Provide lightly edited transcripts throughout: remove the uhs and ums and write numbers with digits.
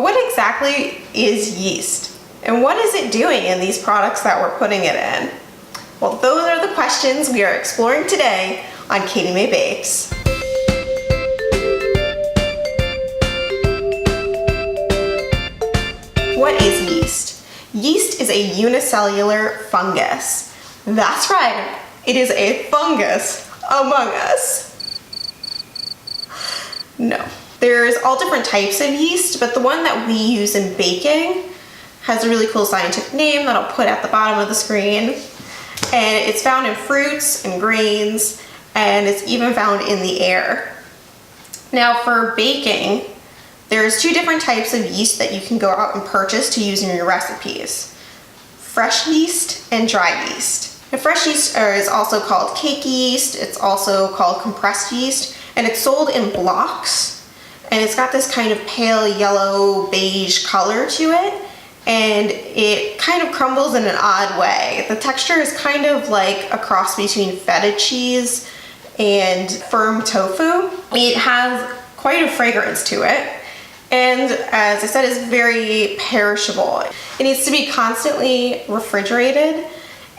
What exactly is yeast? And what is it doing in these products that we're putting it in? Well, those are the questions we are exploring today on Katie May Bakes. What is yeast? Yeast is a unicellular fungus. That's right, it is a fungus among us. No. There's all different types of yeast, but the one that we use in baking has a really cool scientific name that I'll put at the bottom of the screen. And it's found in fruits and grains, and it's even found in the air. Now for baking, there's two different types of yeast that you can go out and purchase to use in your recipes. Fresh yeast and dry yeast. And fresh yeast is also called cake yeast, it's also called compressed yeast, and it's sold in blocks. And it's got this kind of pale yellow beige color to it, and it kind of crumbles in an odd way. The texture is kind of like a cross between feta cheese and firm tofu. It has quite a fragrance to it, and as I said, it's very perishable. It needs to be constantly refrigerated,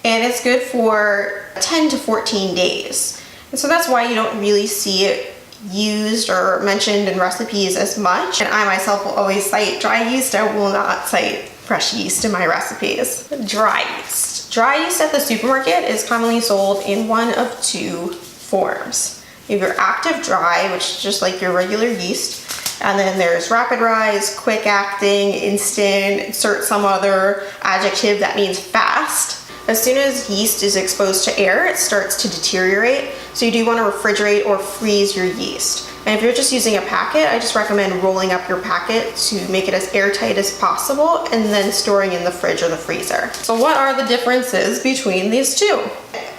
and it's good for 10 to 14 days. And so that's why you don't really see it used or mentioned in recipes as much. And I myself will always cite dry yeast. I will not cite fresh yeast in my recipes. Dry yeast. Dry yeast at the supermarket is commonly sold in one of two forms. You have your active dry, which is just like your regular yeast, and then there's rapid rise, quick acting, instant, insert some other adjective that means fast. As soon as yeast is exposed to air, it starts to deteriorate, so you do want to refrigerate or freeze your yeast. And if you're just using a packet, I just recommend rolling up your packet to make it as airtight as possible and then storing in the fridge or the freezer. So what are the differences between these two?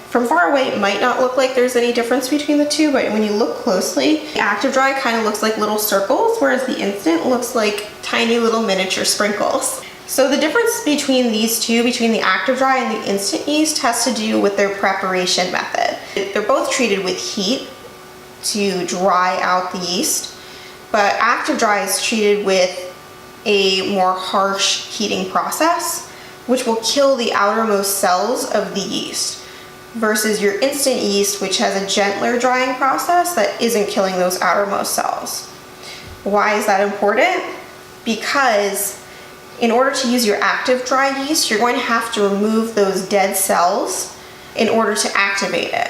From far away, it might not look like there's any difference between the two, but when you look closely, the active dry kind of looks like little circles, whereas the instant looks like tiny little miniature sprinkles. So the difference between these two, between the active dry and the instant yeast, has to do with their preparation method. They're both treated with heat to dry out the yeast, but active dry is treated with a more harsh heating process, which will kill the outermost cells of the yeast, versus your instant yeast, which has a gentler drying process that isn't killing those outermost cells. Why is that important? Because in order to use your active dry yeast, you're going to have to remove those dead cells in order to activate it.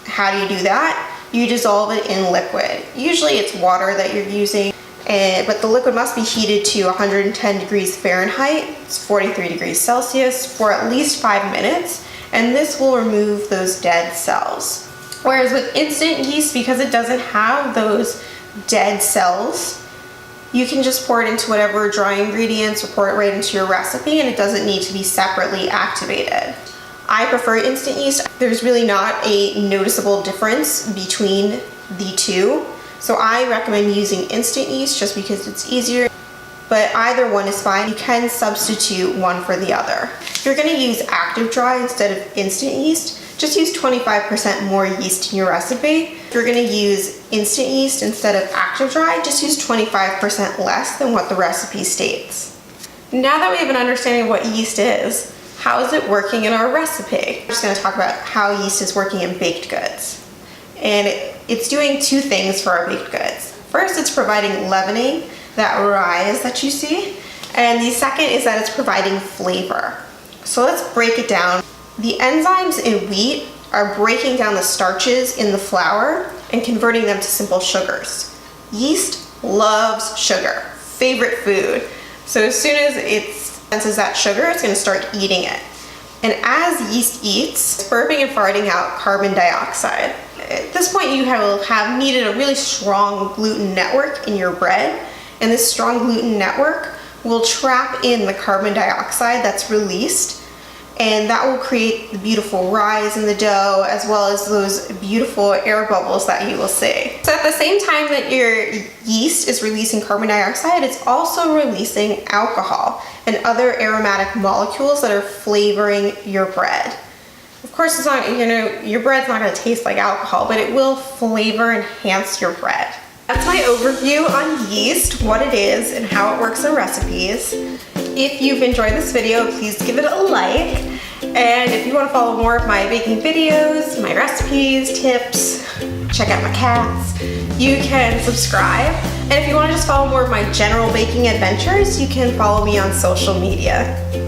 How do you do that? You dissolve it in liquid. Usually it's water that you're using, but the liquid must be heated to 110 degrees Fahrenheit, it's 43 degrees Celsius, for at least 5 minutes, and this will remove those dead cells. Whereas with instant yeast, because it doesn't have those dead cells, you can just pour it into whatever dry ingredients or pour it right into your recipe, and it doesn't need to be separately activated. I prefer instant yeast. There's really not a noticeable difference between the two, so I recommend using instant yeast just because it's easier, but either one is fine. You can substitute one for the other. If you're going to use active dry instead of instant yeast, just use 25% more yeast in your recipe. If you're going to use instant yeast instead of active dry, just use 25% less than what the recipe states. Now that we have an understanding of what yeast is, how is it working in our recipe? I'm just going to talk about how yeast is working in baked goods. And it's doing two things for our baked goods. First, it's providing leavening, that rise that you see, and the second is that it's providing flavor. So let's break it down. The enzymes in wheat are breaking down the starches in the flour and converting them to simple sugars. Yeast loves sugar, favorite food. So as soon as it senses that sugar, it's going to start eating it. And as yeast eats, it's burping and farting out carbon dioxide. At this point, you will have needed a really strong gluten network in your bread, and this strong gluten network will trap in the carbon dioxide that's released, and that will create the beautiful rise in the dough as well as those beautiful air bubbles that you will see. So at the same time that your yeast is releasing carbon dioxide, it's also releasing alcohol and other aromatic molecules that are flavoring your bread. Of course, it's not, your bread's not going to taste like alcohol, but it will flavor and enhance your bread. That's my overview on yeast, what it is, and how it works in recipes. If you've enjoyed this video, please give it a like. And if you want to follow more of my baking videos, my recipes, tips, check out my cats, you can subscribe. And if you want to just follow more of my general baking adventures, you can follow me on social media.